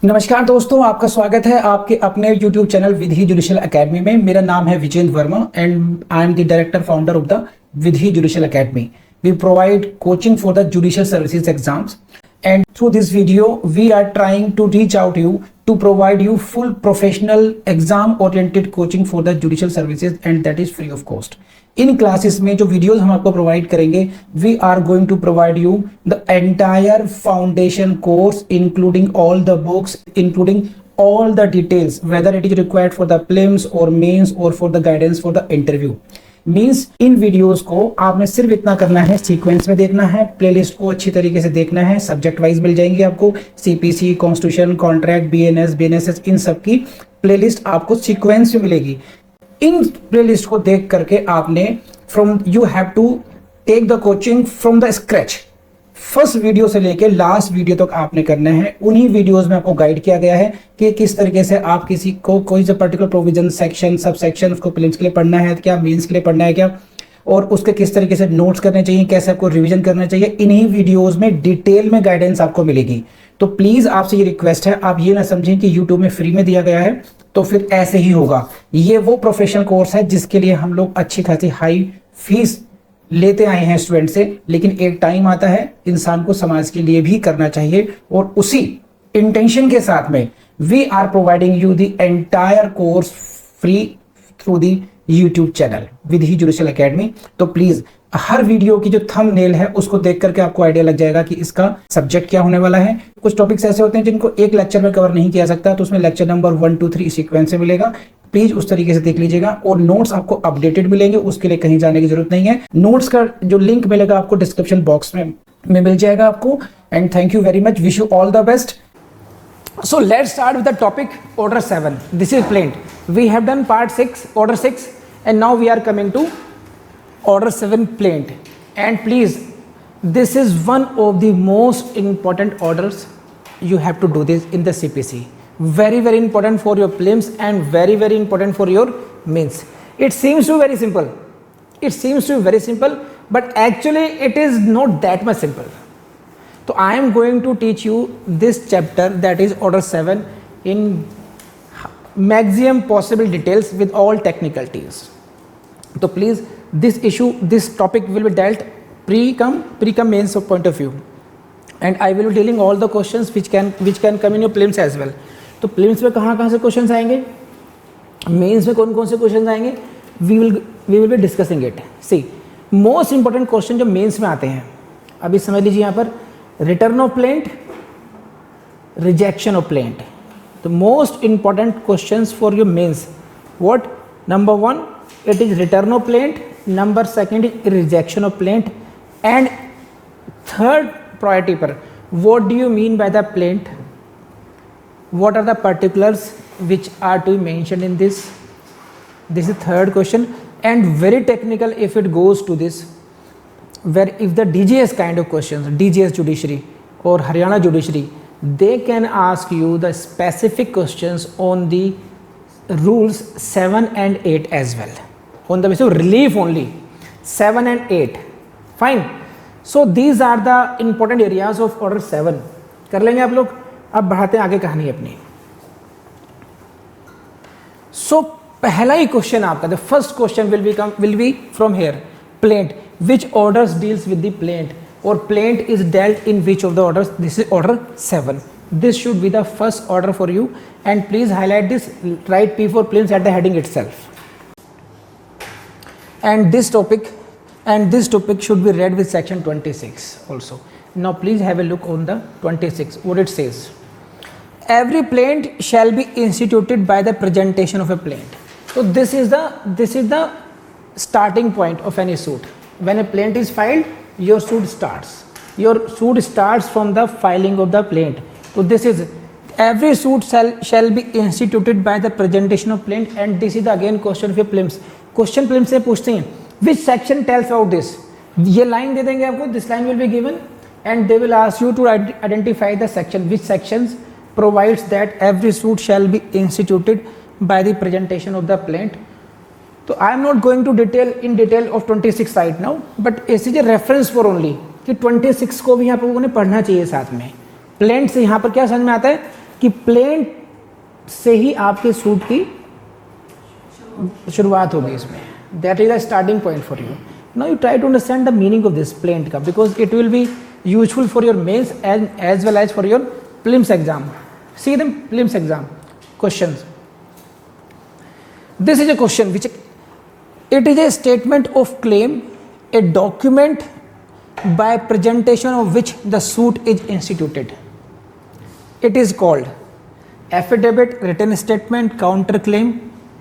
नमस्कार दोस्तों, आपका स्वागत है आपके अपने YouTube channel Vidhi judicial academy में। मेरा नाम है Vijendra Verma and I am the director founder of the Vidhi judicial academy. We provide coaching for the judicial services exams, and through this video we are trying to reach out to you to provide you full professional exam oriented coaching for the judicial services, and that is free of cost. इन classes में जो videos हम आपको provide करेंगे, we are going to provide you the entire foundation course including all the books, including all the details whether it is required for the prelims or mains or for the guidance for the interview. Means in videos को आपने सिर्फ इतना करना है, sequence में देखना है, playlist को अच्छी तरीके से देखना है। सब्जेक्ट वाइज मिल जाएंगे आपको, CPC, constitution, contract, BNS, BNSS, इन सब की प्लेलिस्ट आपको सीक्वेंस में मिलेगी। इन प्लेलिस्ट को देख करके आपने you have to take the coaching from the scratch. First video से लेके लास्ट वीडियो तक आपने करना है। उन्हीं वीडियोस में आपको गाइड किया गया है कि किस तरीके से आप किसी को कोई सा particular provision, section, sub section उसको प्रीलिम्स के लिए पढ़ना है क्या, मेंस के लिए पढ़ना है क्या, और उसके किस तरीके से नोट्स करने चाहिए, कैसे आपको रिवीजन करना चाहिए। इन्हीं वीडियोस में डिटेल में गाइडेंस आपको मिलेगी। तो प्लीज आपसे ये रिक्वेस्ट है, आप ये ना समझें कि यूट्यूब में फ्री में दिया गया है तो फिर ऐसे ही होगा। ये वो प्रोफेशनल कोर्स है जिसके लिए हम लोग अच्छी खासी हाई फीस लेते आए हैं स्टूडेंट से, लेकिन एक टाइम आता है इंसान को समाज के लिए भी करना चाहिए, और उसी इंटेंशन के साथ में we are providing you the entire course free through the YouTube channel Vidhi judicial academy. तो प्लीज हर वीडियो की जो थंबनेल है उसको देख करके आपको आइडिया लग जाएगा कि इसका सब्जेक्ट क्या होने वाला है। कुछ टॉपिक्स ऐसे होते हैं जिनको एक लेक्चर में कवर नहीं किया सकता, तो उसमें लेक्चर नंबर 1, 2, 3 सीक्वेंस से मिलेगा। प्लीज उस तरीके से देख लीजिएगा, और नोट्स आपको अपडेटेड मिलेंगे, उसके लिए कहीं जाने की जरूरत नहीं है। नोट्स का जो लिंक मिलेगा आपको डिस्क्रिप्शन बॉक्स में मिल जाएगा आपको। And thank you very much, wish you all the best. So let's start with the topic order 7. This is plaint. We have done part 6, order 6, and now we are coming to order 7 plaint. And please, this is one of the most important orders. You have to do this in the CPC. Very important for your prelims and very important for your mains. It seems to be very simple. It seems to be very simple, but actually it is not that much simple. So I am going to teach you this chapter, that is order 7, in maximum possible details with all technicalities. So please, this topic will be dealt pre-com mains point of view, and I will be dealing all the questions which can come in your prelims as well. तो prelims में कहाँ से questions आएंगे, mains में कौन से questions आएंगे, we will be discussing it. See, most important question जो mains में आते हैं, अभी समझ लीजिए यहाँ पर return of plaint, rejection of plaint. The most important questions for your mains, what? Number 1 it is return of plaint, number 2 is rejection of plaint, and third priority पर what do you mean by the plaint, what are the particulars which are to be mentioned in this is third question, and very technical if it goes to this, where if the DGS kind of questions, DGS judiciary or Haryana judiciary, they can ask you the specific questions on the rules 7 and 8 as well, on the basis of relief only, 7 and 8. Fine. So these are the important areas of order 7. कर लेंगे आप लोग। अब बढ़ाते हैं आगे कहानी अपनी। So पहला ही क्वेश्चन आपका, the first question will be from here, plaint. Which orders deals with the plaint, or plaint is dealt in which of the orders? This is order 7. This should be the first order for you, and please highlight this, write P for prelims at the heading itself. And this topic should be read with section 26 also. Now please have a look on the 26, what it says. Every plaint shall be instituted by the presentation of a plaint. So this is the starting point of any suit. When a plaint is filed, your suit starts. Your suit starts from the filing of the plaint. So this is, every suit shall be instituted by the presentation of plaint, and this is the again question of your prelims. Question prelims से पूछते हैं which section tells about this. ये line दे देंगे आपको, this line will be given, and they will ask you to identify the section, which sections provides that every suit shall be instituted by the presentation of the plaint. तो I am not going to detail of 26 right now, but this is a reference for only कि 26 को भी आप लोगों ने पढ़ना चाहिए साथ में। प्लेंट से यहाँ पर क्या समझ में आता है, कि प्लेंट से ही आपके सूट की शुरुआत होगी इसमें. That is the starting point for you. Now you try to understand the meaning of this plaint का, because it will be useful for your mains as well as for your prelims exam. See them prelims exam questions. This is a question which it is a statement of claim, a document by presentation of which the suit is instituted. It is called affidavit, written statement, counterclaim,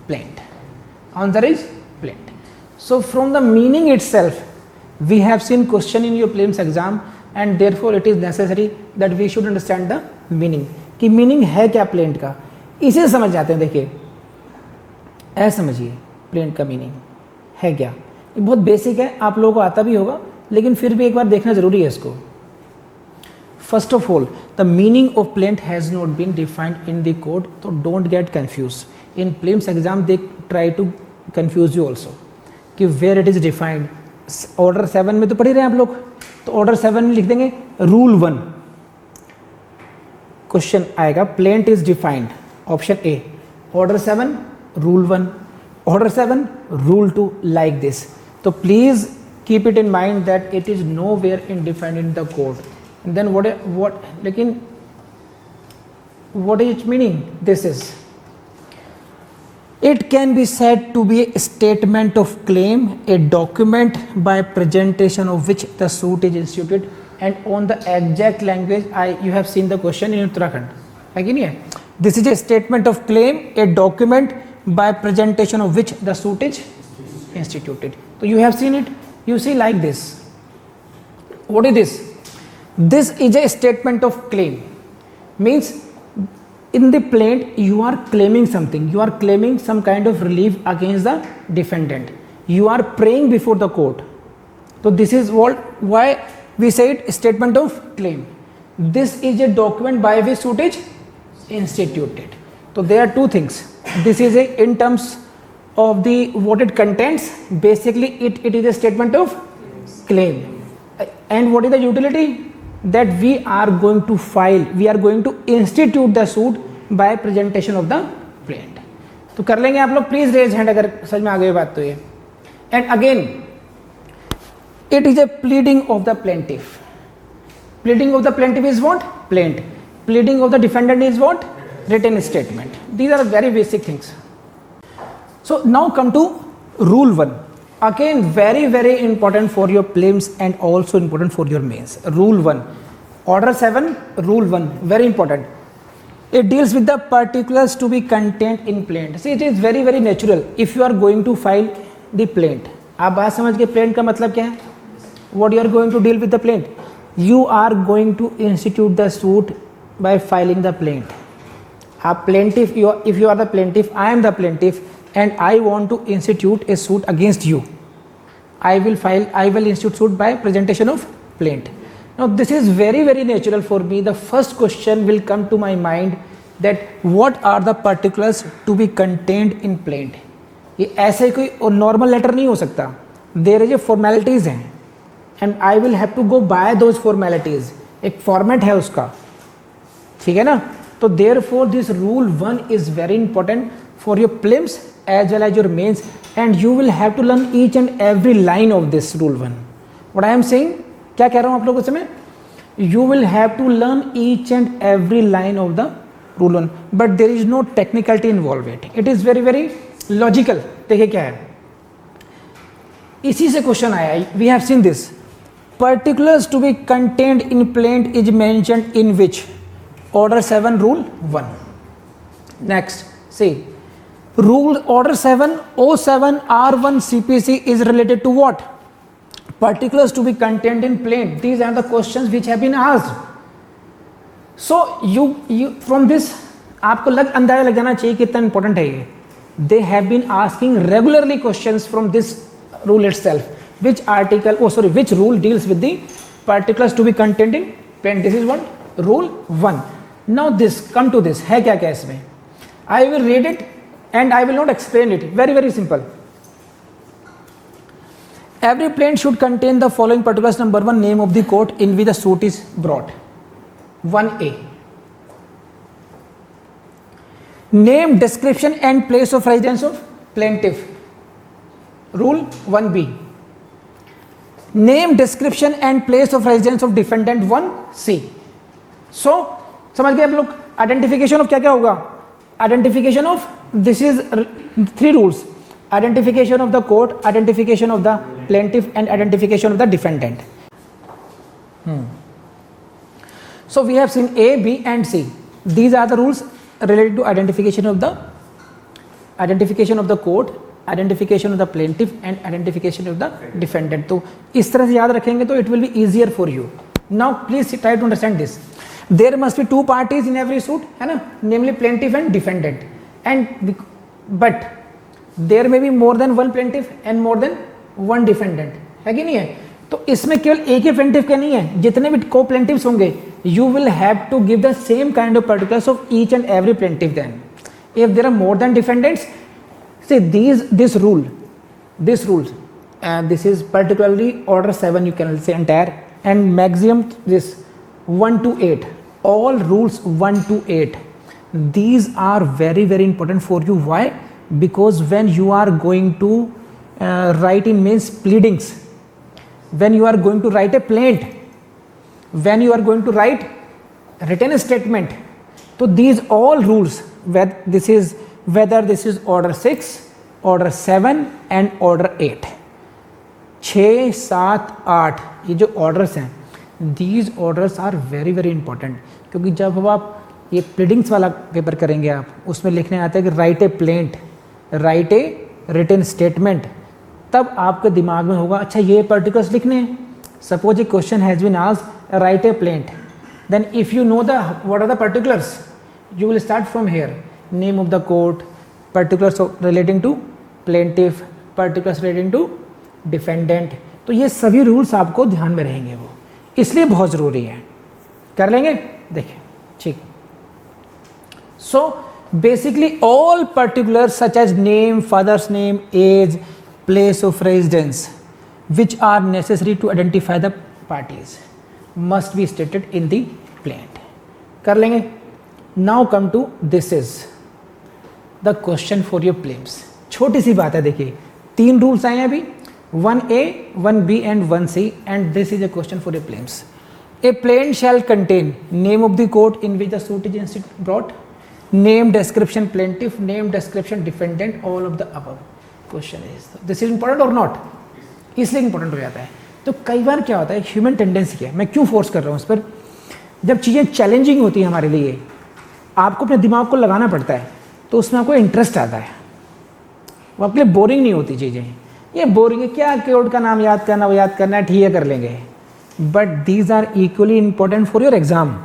plaint. Answer is plaint. So from the meaning itself, we have seen question in your prelims exam, and therefore it is necessary that we should understand the meaning. कि meaning है क्या plaint का, इसे समझ जाते हैं. देखिए ऐसा समझिए प्लेंट का मीनिंग है क्या. ये बहुत बेसिक है, आप लोगों को आता भी होगा, लेकिन फिर भी एक बार देखना जरूरी है इसको. First of all, the meaning of plaint has not been defined in the code, तो don't get confuse. In prelims exam they try to confuse you also कि where it is defined. Order 7 में तो पढ़ ही रहे हैं आप लोग, तो ऑर्डर 7 में लिख देंगे रूल 1. क्वेश्चन आएगा plaint is defined, option A. Order 7 Rule 1, Order 7, Rule 2, like this. So please keep it in mind that it is nowhere defined in the code. And then what is its meaning? This is, it can be said to be a statement of claim, a document by presentation of which the suit is instituted. And on the exact language, you have seen the question in Uttarakhand. Again, this is a statement of claim, a document by presentation of which the suit is instituted. So you have seen it. You see like this. What is this? This is a statement of claim. Means in the plaint you are claiming something. You are claiming some kind of relief against the defendant. You are praying before the court. So this is why we said statement of claim. This is a document by which suit is instituted. So there are two things. This is in terms of the what it contains. Basically it is a statement of claim. And what is the utility? That we are going to file, we are going to institute the suit by presentation of the plaint. तो कर लेंगे आप लोग, please raise hand अगर समझ में आ गई बात तो ये. And again it is a pleading of the plaintiff. Pleading of the plaintiff is what? Plaint. Pleading of the defendant is what? Written statement. These are very basic things. So now come to rule 1. Again very important for your prelims and also important for your mains. Rule 1, order 7, rule 1, very important. It deals with the particulars to be contained in plaint. See, it is very natural. If you are going to file the plaint, आप बात समझ गए plaint का मतलब क्या है? What you are going to deal with the plaint? You are going to institute the suit by filing the plaint. A plaintiff, if you are the plaintiff, I am the plaintiff, and I want to institute a suit against you. I will institute suit by presentation of plaint. Now this is very natural for me. The first question will come to my mind that what are the particulars to be contained in plaint. ये ऐसे कोई normal letter नहीं हो सकता. There is a formalities हैं, and I will have to go by those formalities. एक format है उसका, ठीक है ना. तो therefore this rule 1 is very important for your prelims as well as your mains, and you will have to learn each and every line of this rule 1. What I am saying, क्या कह रहा हूँ आप लोगों से मैं? You will have to learn each and every line of the rule 1, but there is no technicality involved. It is very logical. देखिए क्या है, इसी से क्वेश्चन आया. We have seen this. Particulars to be contained in plaint is mentioned in which? Order 7, rule 1. Next, see, rule order 7 07 R1 CPC is related to what? Particulars to be contained in plaint. These are the questions which have been asked. So you from this आपको अंदाजा लग जाना चाहिए कितना important है ये. They have been asking regularly questions from this rule itself. Which rule deals with the particulars to be contained in plaint? This is what? Rule 1. Now this, come to this, है क्या क्या इसमें? I will read it and I will not explain it. Very simple. Every plaint should contain the following particulars. Number 1, name of the court in which the suit is brought. 1A. Name, description and place of residence of plaintiff, rule 1B। Name, description and place of residence of defendant 1C। सो समझ गए हम लोग। Identification of क्या क्या होगा, identification of, this is 3 rules, identification of the court, identification of the plaintiff and identification of the defendant. So we have seen A, B and C. These are the rules related to identification of the court, identification of the plaintiff and identification of the defendant. तो इस तरह से याद रखेंगे तो it will be easier for you. Now please try to understand this. There must be 2 parties in every suit, है ना, namely plaintiff and defendant. And but there में भी more than 1 plaintiff and more than 1 defendant, है कि नहीं है। तो इसमें केवल एक ही प्लेंटिफ का नहीं है, जितने भी को प्लेंटिव्स होंगे you will have to give the same kind of particulars of each and every plaintiff. Then if there are more than defendants, see this rule and this is particularly order 7, you can say entire, and maximum this 1 to 8, all rules 1 to 8, these are very very important for you. Why? Because when you are going to write in means pleadings, when you are going to write a plaint, when you are going to write written statement, so these all rules, whether this is order 6, order 7 and order 8, 6, 7, 8 ये जो orders हैं, these orders are very very important। क्योंकि जब आप ये pleadings वाला paper करेंगे आप, उसमें लिखने आता है कि write a plaint, write a written statement, तब आपके दिमाग में होगा अच्छा ये पर्टिकुलर्स लिखने हैं। Suppose a question has been asked write a plaint, then if you know the what are the particulars, you will start from here, name of the court, particulars relating to plaintiff, particulars relating to defendant. तो ये सभी rules आपको ध्यान में रहेंगे, वो इसलिए बहुत ज़रूरी है। कर लेंगे, देखिए ठीक। सो basically all particulars such as name, father's name, age, place of residence which are necessary to identify the parties must be stated in the plaint। कर लेंगे। Now come to this is the question for your claims। छोटी सी बात है, देखिए 3 rules आए हैं अभी, 1A, 1B and 1C, and this is a question for your claims। A plaint shall contain name of the court in which the suit is brought, name, description plaintiff, name, description defendant, all of the above। Question is this is important और not, इसलिए important हो जाता है। तो कई बार क्या होता है, ह्यूमन टेंडेंसी है, मैं क्यों फोर्स कर रहा हूँ इस पर, जब चीज़ें चैलेंजिंग होती हैं हमारे लिए, आपको अपने दिमाग को लगाना पड़ता है, तो उसमें आपको इंटरेस्ट आता है, वो आपके लिए बोरिंग नहीं होती चीज़ें। ये बोरिंग है क्या, कोर्ट का नाम याद करना, वो याद करना है, ठीक है कर लेंगे, but these are equally important for your exam.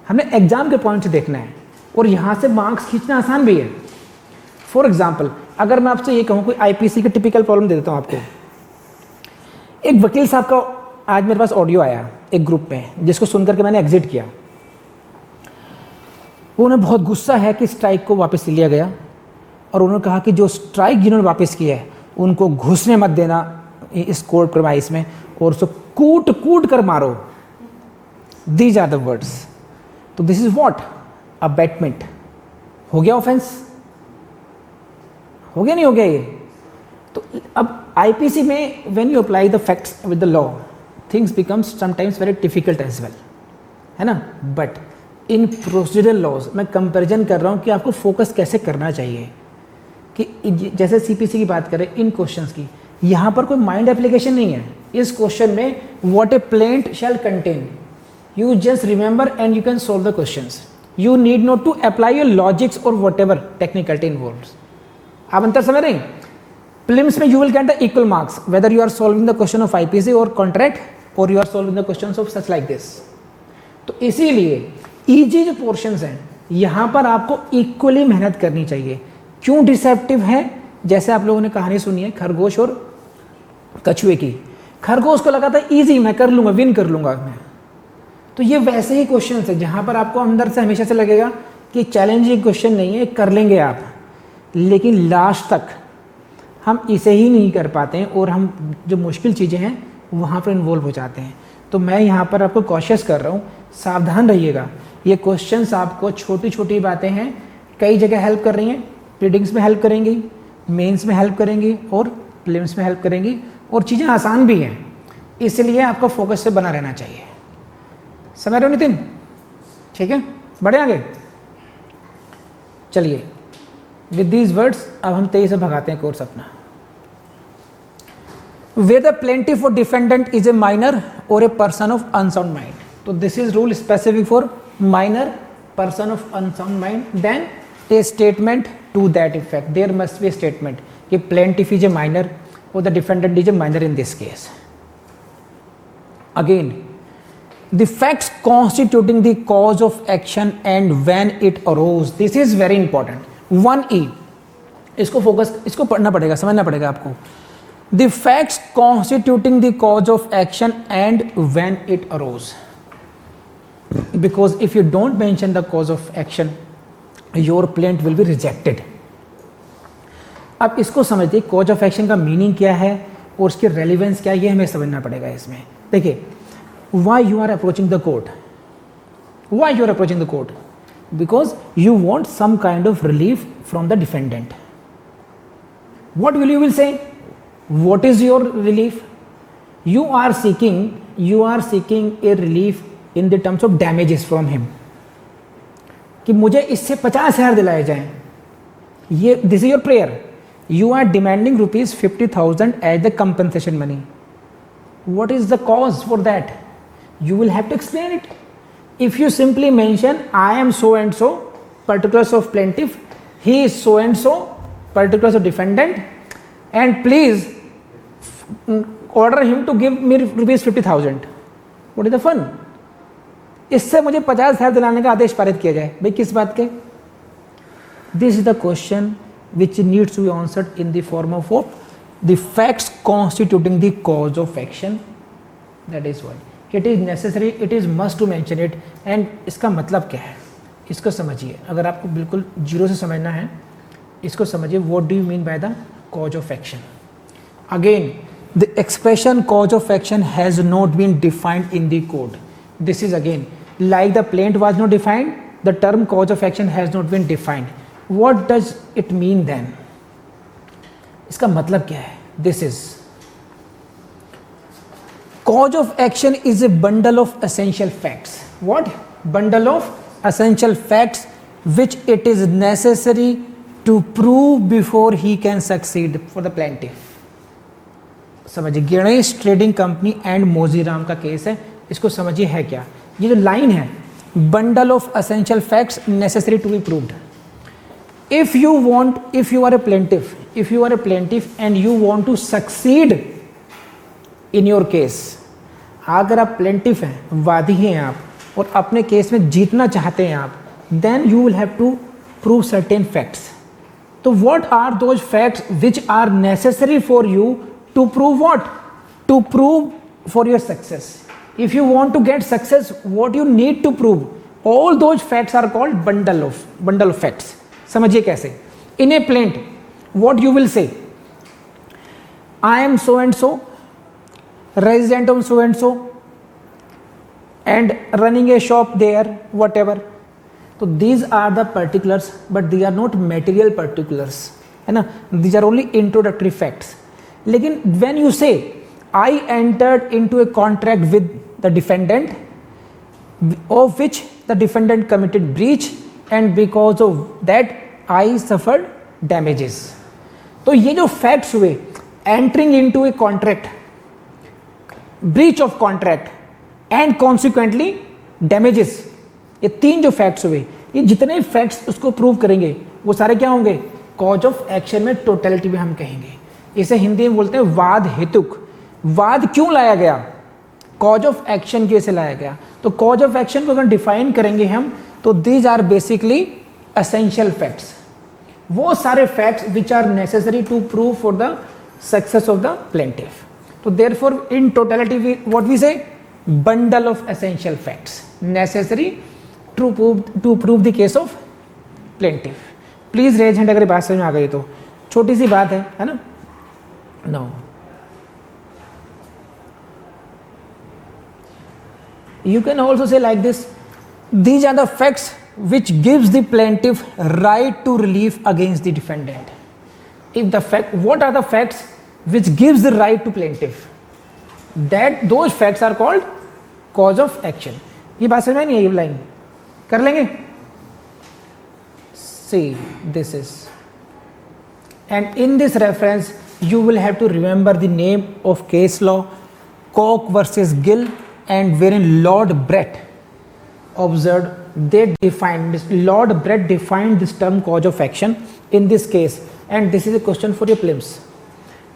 हमने एग्जाम के पॉइंट से देखना है, और यहाँ से मार्क्स खींचना आसान भी है। फॉर एग्जाम्पल, अगर मैं आपसे ये कहूँ, कोई आईपीसी का टिपिकल प्रॉब्लम दे देता हूँ आपको। एक वकील साहब का आज मेरे पास ऑडियो आया एक ग्रुप में, जिसको सुनकर के मैंने एग्जिट किया। उन्हें बहुत गुस्सा है कि स्ट्राइक को वापस लिया गया, और उन्होंने कहा कि जो स्ट्राइक जिन्होंने वापस किया है उनको घुसने मत देना इस कोर्ट प्रमाइस में, और उसको कूट कूट कर मारो। These are the words. तो दिस इज व्हाट, अबैटमेंट। हो गया ऑफेंस, हो गया नहीं हो गया ये। तो अब आईपीसी में when you apply the facts with the law, things becomes sometimes very difficult as well, है ना। बट इन प्रोसीजरल लॉज मैं कंपैरिजन कर रहा हूँ कि आपको फोकस कैसे करना चाहिए, कि जैसे सीपीसी की बात करें इन क्वेश्चंस की, यहाँ पर कोई माइंड एप्लीकेशन नहीं है। इस क्वेश्चन में what a plaint shall contain, you just remember and you can solve the questions. You need not to apply your logics or whatever technicality involved। आप अंतर समझ रहे हैं। प्रीलिम्स में you will get the equal marks whether you are solving the question of IPC or contract or you are solving the questions of such like this। तो इसीलिए easy जो portions हैं यहाँ पर आपको equally मेहनत करनी चाहिए। क्यों डिसेप्टिव है, जैसे आप लोगों ने कहानी सुनी है खरगोश और कछुए की। खरगोश को लगा था ईजी, मैं कर लूँगा, विन कर लूँगा मैं। तो ये वैसे ही क्वेश्चन है जहाँ पर आपको अंदर से हमेशा से लगेगा कि चैलेंजिंग क्वेश्चन नहीं है, कर लेंगे आप, लेकिन लास्ट तक हम इसे ही नहीं कर पाते हैं और हम जो मुश्किल चीज़ें हैं वहाँ पर इन्वॉल्व हो जाते हैं। तो मैं यहाँ पर आपको कॉशियस कर रहा हूँ, सावधान रहिएगा। ये क्वेश्चंस आपको छोटी छोटी बातें हैं, कई जगह हेल्प कर रही हैं, प्रीलिम्स में हेल्प करेंगी, मेंस में हेल्प करेंगी और प्रीलिम्स में हेल्प करेंगी, और चीज़ें आसान भी हैं, इसलिए आपको फोकस से बना रहना चाहिए। समझ रहे हो नितिन? ठीक है, बढ़े आगे। चलिए विद दीज वर्ड्स अब हम तेजी से भगाते हैं कोर्स अपना। Where the plaintiff or defendant is a minor or a person of unsound mind. So this is rule specific for minor, person of unsound mind. Then a statement to that effect. There must be a statement कि plaintiff is a minor or the defendant is a minor in this case. Again, the facts constituting the cause of action and when it arose. This is very important. 1E. इसको focus, इसको पढ़ना पड़ेगा, समझना पड़ेगा आपको। The facts constituting the cause of action and when it arose. Because if you don't mention the cause of action, your plaint will be rejected. अब इसको समझिए, cause of action का मीनिंग क्या है और उसकी रेलिवेंस क्या है, ये हमें समझना पड़ेगा इसमें। देखिए, why you are approaching the court? Why you are approaching the court? Because you want some kind of relief from the defendant. What will you say? What is your relief? You are seeking a relief in the terms of damages from him. कि मुझे इससे 50,000 दिलाए जाएं, ये this is your prayer. You are demanding rupees 50,000 as the compensation money. What is the cause for that? You will have to explain it. If you simply mention I am so and so, particulars of plaintiff, he is so and so, particulars of defendant, and please order him to give me rupees 50,000. What is the fun? इससे मुझे 50,000 दिलाने का आदेश पारित किया जाए, भाई किस बात के? This is the question which needs to be answered in the form of what? The facts constituting the cause of action. That is why it is necessary, it is must to mention it. And इसका मतलब क्या है, इसको समझिए। अगर आपको बिल्कुल zero से समझना है, इसको समझिए। What do you mean by the cause of action? Again, the expression cause of action has not been defined in the code. This is again like the plaint was not defined, the term cause of action has not been defined. What does it mean then? इसका मतलब क्या है? This is cause of action is a bundle of essential facts. What? Bundle of essential facts which it is necessary to prove before he can succeed for the plaintiff. समझिए, Ganesh trading company and Mojiram का case है, इसको समझिए है क्या। ये जो line है, bundle of essential facts necessary to be proved. If you are a plaintiff and you want to succeed in your case, अगर आप प्लेंटिफ हैं, वादी हैं आप, और अपने केस में जीतना चाहते हैं आप, then you will have to prove certain facts. तो what are those facts which are necessary for you to prove what? To prove for your success. If you want to get success, what you need to prove? All those facts are called bundle of facts. समझिए कैसे? In a plaint, what you will say? I am so and so, resident of so and so, and running a shop there, whatever. So these are the particulars, but they are not material particulars, है ना? These are only introductory facts. लेकिन when you say I entered into a contract with the defendant of which the defendant committed breach and because of that I suffered damages. तो ये जो facts हुए, entering into a contract, breach of contract and consequently damages, ये तीन जो facts हुए, ये जितने facts उसको prove करेंगे वो सारे क्या होंगे? cause of action में totality में हम कहेंगे। इसे हिंदी में बोलते हैं वाद हेतुक। वाद क्यों लाया गया? कॉज ऑफ एक्शन कैसे लाया गया? तो कॉज ऑफ एक्शन को अगर डिफाइन करेंगे हम, तो these are basically essential facts, वो सारे facts which are necessary to prove for the success of the plaintiff. तो therefore in totality what we say, bundle of essential facts necessary to prove the case of plaintiff. Please raise hand अगर बात समझ में आ गई तो, छोटी सी बात है ना? No. You can also say like this, these are the facts which gives the plaintiff right to relief against the defendant. If the fact, what are the facts which gives the right to plaintiff? That those facts are called cause of action. ये बात समझ में नहीं आई, line कर लेंगे. See, this is, and in this reference you will have to remember the name of case law Koch versus Gill, and wherein Lord Brett observed, they defined this, Lord Brett defined this term cause of action in this case, and this is a question for your prelims.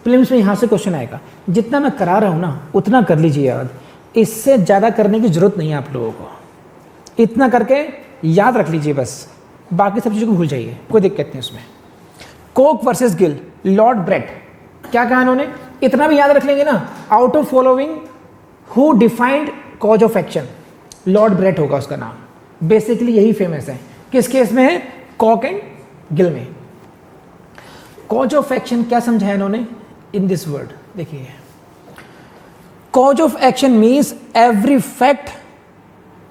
Prelims में यहाँ से question आएगा. जितना मैं करा रहा हूँ ना उतना कर लीजिए याद, इससे ज़्यादा करने की जरूरत नहीं है आप लोगों को. इतना करके याद रख लीजिए बस, बाकी सब चीज़ों को भूल जाइए, कोई दिक्कत नहीं उसमें. Cooke versus Gill, Lord Brett, क्या कहा इन्होंने, इतना भी याद रख लेंगे ना. Out of following who defined cause of action, Lord Brett होगा उसका नाम. बेसिकली यही फेमस है. किस केस में है, कॉक एंड गिल में. कॉज ऑफ एक्शन क्या समझाया इन्होंने इन दिस वर्ड, देखिए. Cause of action means every fact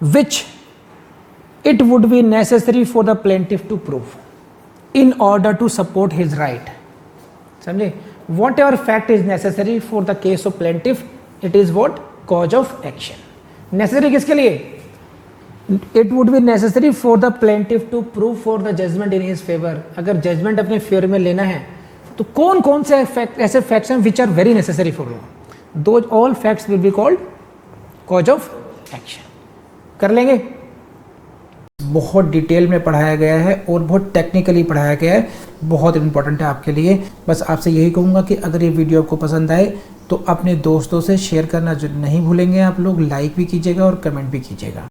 which it would be necessary for the plaintiff to prove in order to support his right. समझे, whatever fact is necessary for the case of plaintiff, it is what, cause of action. necessary किसके लिए, it would be necessary for the plaintiff to prove for the judgment in his favor. अगर judgment अपने favour में लेना है तो कौन कौन से ऐसे facts हैं which are very necessary for you, those all facts will be called cause of action. कर लेंगे. बहुत डिटेल में पढ़ाया गया है और बहुत टेक्निकली पढ़ाया गया है, बहुत इंपॉर्टेंट है आपके लिए. बस आपसे यही कहूँगा कि अगर ये वीडियो आपको पसंद आए तो अपने दोस्तों से शेयर करना नहीं भूलेंगे आप लोग. लाइक भी कीजिएगा और कमेंट भी कीजिएगा.